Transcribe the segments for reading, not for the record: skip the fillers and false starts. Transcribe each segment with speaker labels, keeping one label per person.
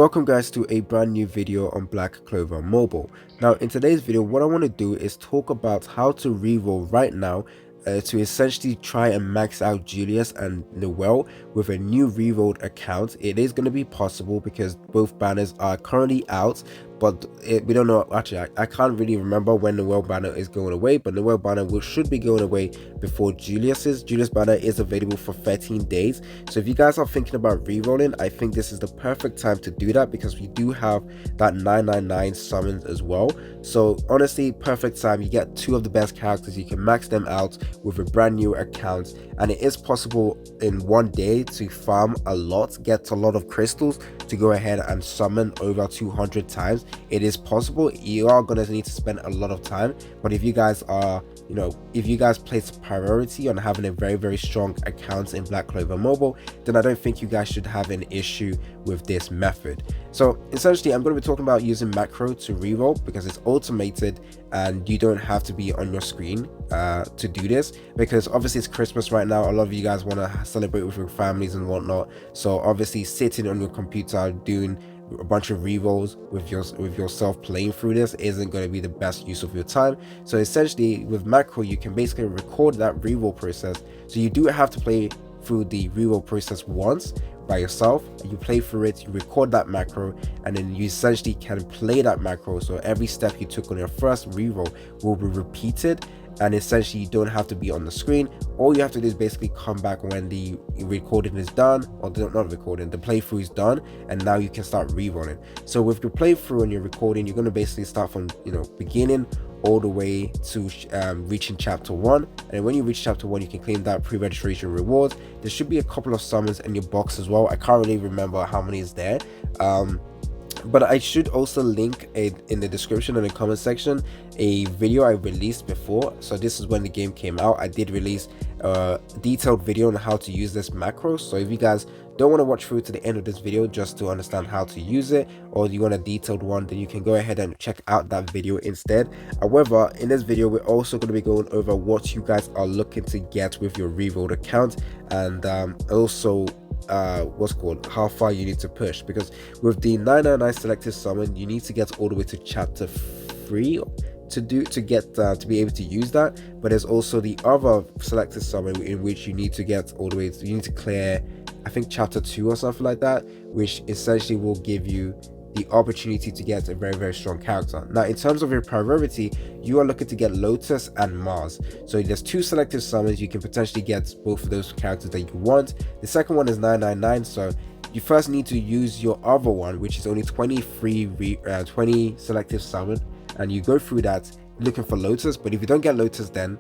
Speaker 1: Welcome guys to a brand new video on Black Clover Mobile. Now in today's video what I want to do is talk about how to reroll right now to essentially try and max out Julius and Noel with a new rerolled account. It is going to be possible because both banners are currently out, but we don't know. Actually, I can't really remember when Noel banner is going away, but Noel banner should be going away before Julius's. Julius banner is available for 13 days. So if you guys are thinking about rerolling, I think this is the perfect time to do that because we do have that 999 summons as well. So honestly, perfect time. You get two of the best characters. You can max them out with a brand new account, and it is possible in one day to farm a lot, get a lot of crystals to go ahead and summon over 200 times. It is possible. You are going to need to spend a lot of time, but if you guys are, if you guys place priority on having a very strong account in Black Clover Mobile, then I don't think you guys should have an issue with this method. So essentially I'm going to be talking about using macro to reroll because it's automated and you don't have to be on your screen to do this, because obviously it's Christmas right now. A lot of you guys want to celebrate with your families and whatnot, so obviously sitting on your computer doing a bunch of rerolls with yourself playing through this isn't going to be the best use of your time. So essentially with macro you can basically record that reroll process. So you do have to play through the reroll process once by yourself, and you play through it, you record that macro, and then you essentially can play that macro. So every step you took on your first reroll will be repeated, and essentially you don't have to be on the screen. All you have to do is basically come back when the recording is done, or not recording, the playthrough is done, and now you can start rerolling. So with your playthrough and your recording, you're going to basically start from beginning all the way to reaching chapter 1, and when you reach chapter 1 you can claim that pre-registration rewards. There should be a couple of summons in your box as well. I can't really remember how many is there, but I should also link in the description and the comment section a video I released before. So this is when the game came out. I did release a detailed video on how to use this macro. So if you guys don't want to watch through to the end of this video just to understand how to use it, or you want a detailed one, then you can go ahead and check out that video instead. However, in this video we're also going to be going over what you guys are looking to get with your rerolled account, and also how far you need to push, because with the 999 selective summon you need to get all the way to chapter 3 to be able to use that. But there's also the other selective summon in which you need to get all the way you need to clear, I think, chapter 2 or something like that, which essentially will give you the opportunity to get a very strong character. Now in terms of your priority, you are looking to get Lotus and Mars. So there's two selective summons. You can potentially get both of those characters that you want. The second one is 999, so you first need to use your other one, which is only 20 selective summon, and you go through that looking for Lotus. But if you don't get Lotus, then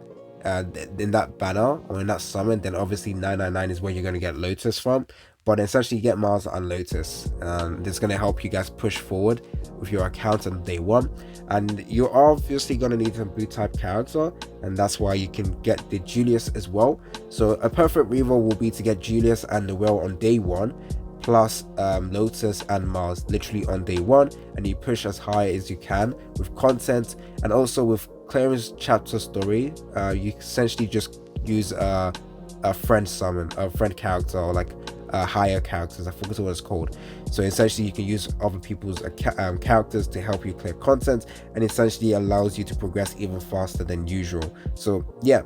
Speaker 1: in that banner or in that summon, then obviously 999 is where you're going to get Lotus from. But essentially you get Mars and Lotus, and it's going to help you guys push forward with your account on day 1. And you're obviously going to need some blue type character, and that's why you can get the Julius as well. So a perfect reroll will be to get Julius and Noel on day 1, plus Lotus and Mars literally on day 1, and you push as high as you can with content. And also with clearance chapter story, you essentially just use a friend summon, a friend character, or like higher characters, I forget what it's called. So essentially you can use other people's characters to help you clear content, and essentially allows you to progress even faster than usual. So yeah,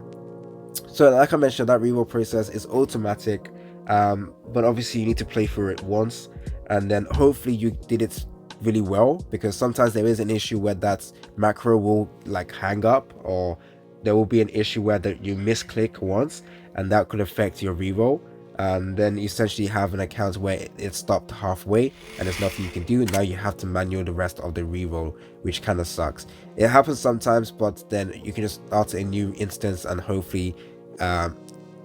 Speaker 1: so like I mentioned, that reroll process is automatic, but obviously you need to play through it once, and then hopefully you did it really well, because sometimes there is an issue where that macro will like hang up, or there will be an issue where you misclick once, and that could affect your reroll, and then you essentially have an account where it stopped halfway and there's nothing you can do. Now you have to manual the rest of the reroll, which kind of sucks. It happens sometimes, but then you can just start a new instance, and hopefully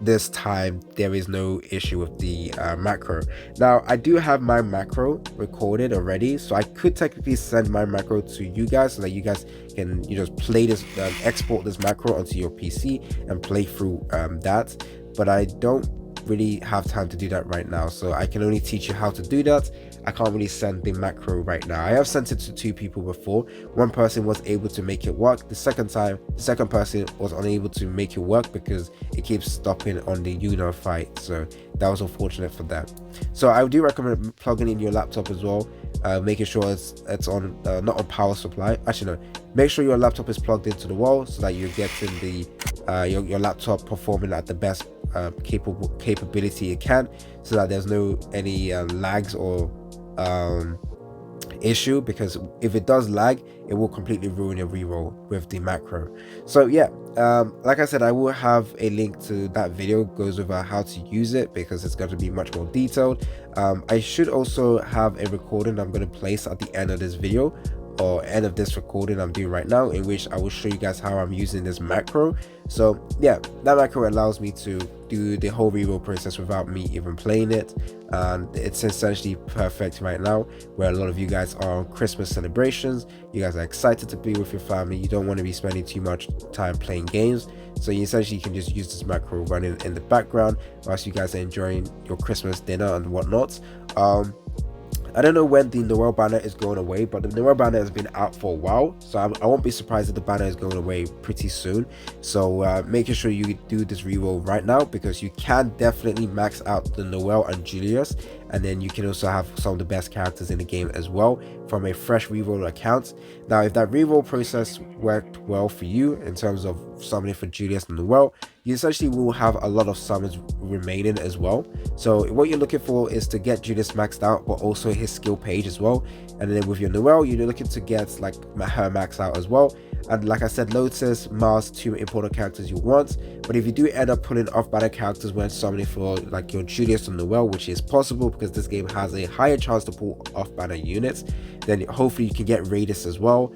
Speaker 1: this time there is no issue with the macro. Now I do have my macro recorded already, so I could technically send my macro to you guys so that you guys can just play this, export this macro onto your PC and play through that. But I don't really have time to do that right now, so I can only teach you how to do that. I can't really send the macro right now. I have sent it to 2 people before. One person was able to make it work. The second person was unable to make it work because it keeps stopping on the Uno fight, so that was unfortunate for them. So I do recommend plugging in your laptop as well, making sure it's on not on power supply. Actually no, make sure your laptop is plugged into the wall so that you're getting the your laptop performing at the best capability it can, so that there's no any lags or issue, because if it does lag, it will completely ruin your reroll with the macro. So yeah, like I said, I will have a link to that video, goes over how to use it, because it's going to be much more detailed. I should also have a recording I'm going to place at the end of this video, or end of this recording I'm doing right now, in which I will show you guys how I'm using this macro. So yeah, that macro allows me to do the whole reroll process without me even playing it, and it's essentially perfect right now, where a lot of you guys are on Christmas celebrations. You guys are excited to be with your family, you don't want to be spending too much time playing games, so you essentially can just use this macro running in the background whilst you guys are enjoying your Christmas dinner and whatnot. I don't know when the Noel banner is going away, but the Noel banner has been out for a while, so I won't be surprised if the banner is going away pretty soon. So making sure you do this reroll right now, because you can definitely max out the Noel and Julius, and then you can also have some of the best characters in the game as well from a fresh reroll account. Now, if that reroll process worked well for you in terms of summoning for Julius and Noel, you essentially will have a lot of summons remaining as well. So what you're looking for is to get Julius maxed out, but also his skill page as well. And then with your Noel, you're looking to get like her max out as well. And like I said, Lotus, Mars, 2 important characters you want. But if you do end up pulling off banner characters when summoning for like your Julius and Noel, which is possible because this game has a higher chance to pull off banner units, then hopefully you can get Raiders as well.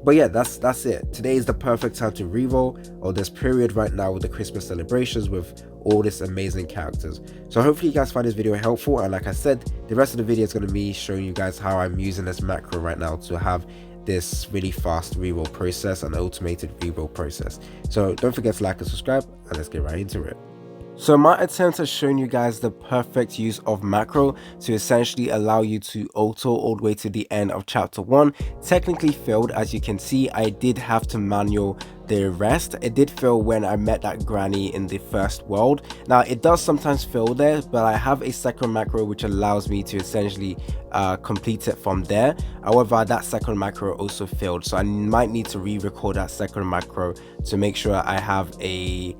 Speaker 1: But yeah, that's it. Today is the perfect time to reroll, or this period right now with the Christmas celebrations with all these amazing characters. So hopefully you guys find this video helpful, and like I said, the rest of the video is going to be showing you guys how I'm using this macro right now to have this really fast reroll process and automated reroll process. So don't forget to like and subscribe, and let's get right into it. So my attempt at showing you guys the perfect use of macro to essentially allow you to auto all the way to the end of chapter 1 technically failed. As you can see, I did have to manual the rest. It did fail when I met that granny in the first world. Now it does sometimes fail there, but I have a second macro which allows me to essentially complete it from there. However, that second macro also failed, so I might need to re-record that second macro to make sure I have a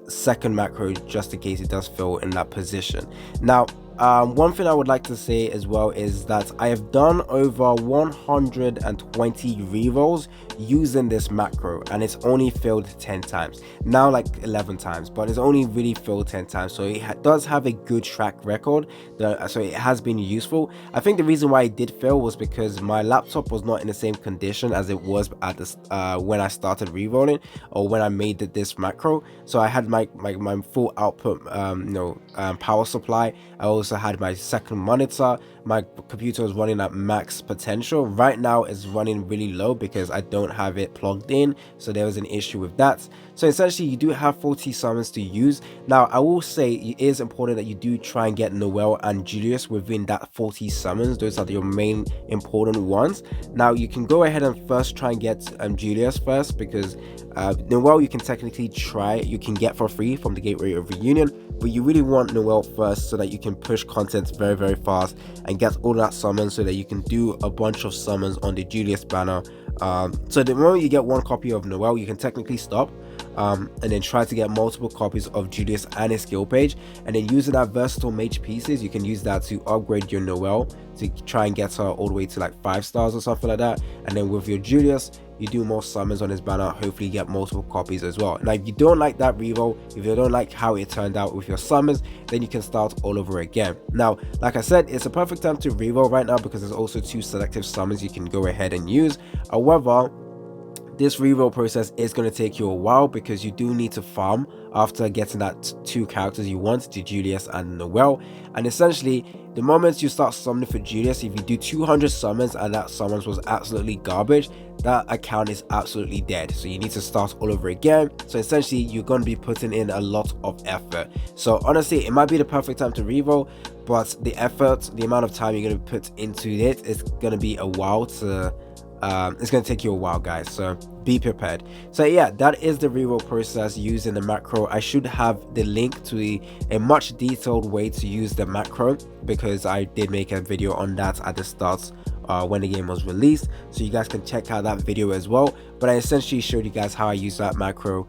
Speaker 1: second macro just in case it does fail in that position. Now one thing I would like to say as well is that I have done over 120 rerolls using this macro, and it's only failed 10 times, now like 11 times, but it's only really failed 10 times, so it does have a good track record, so it has been useful. I think the reason why it did fail was because my laptop was not in the same condition as it was at this when I started rerolling, or when I made this macro. So I had my full output power supply. I also had my second monitor. My computer was running at max potential. Right now it's running really low because I don't have it plugged in, so there was an issue with that. So essentially you do have 40 summons to use. Now I will say it is important that you do try and get Noel and Julius within that 40 summons. Those are your main important ones. Now you can go ahead and first try and get Julius first, because Noel you can technically try, you can get for free from the Gateway of Reunion, but you really want Noel first so that you can push content very fast and get all that summons, so that you can do a bunch of summons on the Julius banner. So the moment you get one copy of Noel, you can technically stop and then try to get multiple copies of Julius and his skill page, and then using that versatile mage pieces, you can use that to upgrade your Noel to try and get her all the way to like 5 stars or something like that. And then with your Julius, you do more summons on his banner, hopefully you get multiple copies as well. Now if you don't like that reroll, if you don't like how it turned out with your summons, then you can start all over again. Now like I said, it's a perfect time to reroll right now because there's also 2 selective summons you can go ahead and use. However, this reroll process is going to take you a while because you do need to farm after getting that 2 characters you want, the Julius and Noel. And essentially the moment you start summoning for Julius, if you do 200 summons and that summons was absolutely garbage, that account is absolutely dead, so you need to start all over again. So essentially you're going to be putting in a lot of effort. So honestly, it might be the perfect time to reroll, but the effort, the amount of time you're going to put into it is going to be a while to it's going to take you a while, guys, so be prepared. So yeah, that is the reroll process using the macro. I should have the link to a much detailed way to use the macro, because I did make a video on that at the start when the game was released, so you guys can check out that video as well. But I essentially showed you guys how I use that macro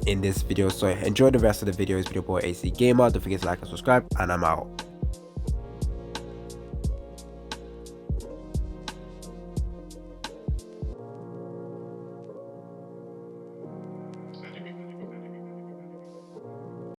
Speaker 1: in this video. So enjoy the rest of the video. It's video boy AC Gamer. Don't forget to like and subscribe, and I'm out.